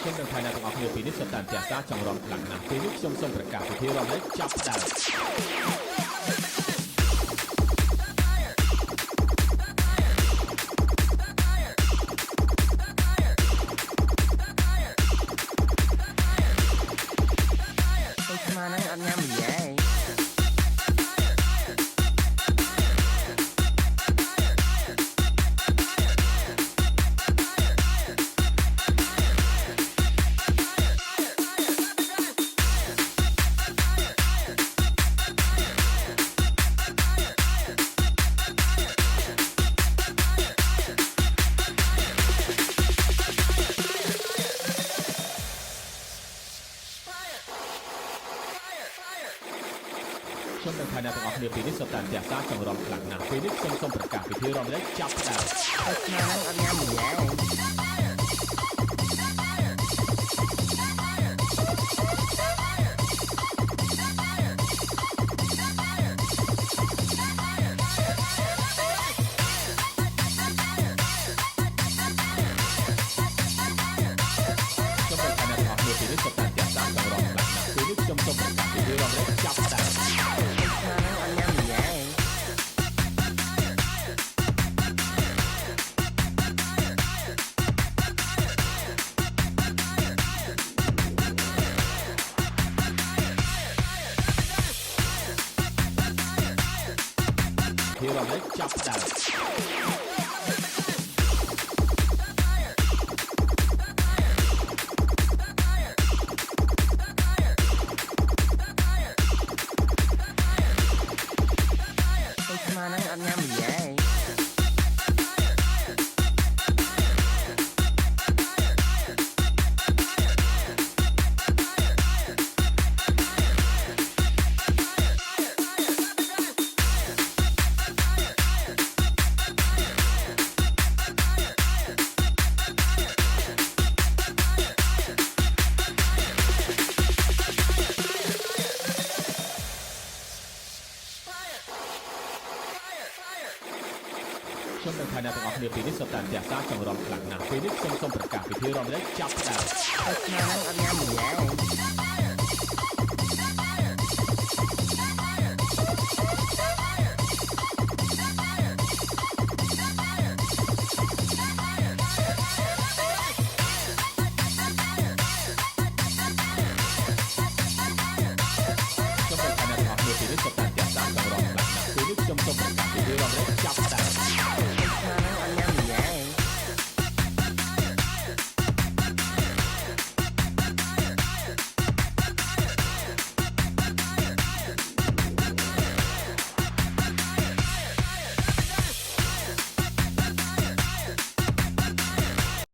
ខ្ញុំនឹងថៃអ្នកទាំងអស់គ្នាពីនេះសុទ្ធតែអន្តរជាតិចង់រំខ្លាំងណាស់ពេលនេះខ្ញុំសូមប្រកាសពិធីរំលែកចាប់ផ្ដើម ខ្ញុំនឹងថៃអ្នកទាំងអស់គ្នាពីនេះសុទ្ធតែអន្តរជាតិចង់រំខ្លាំងណាស់ពេលនេះខ្ញុំសូមប្រកាសពិធីរំលែកចាប់ផ្ដើម ពីនេះសុទ្ធតែចាក់តាមចង្រងខ្លាំងណាស់ពេលនេះខ្ញុំសូមប្រកាសពីរឿងរ៉ាវចាប់ផ្ដើម ពីរំលែកចាប់ផ្ដើម ខ្ញុំនឹងថៃអ្នកទាំងអស់គ្នាពីនេះសុទ្ធតែអន្តរជាតិចង់រំខ្លាំងណាស់ពេលនេះខ្ញុំសូមប្រកាសពិធីរំលែកចាប់ផ្ដើម It's not an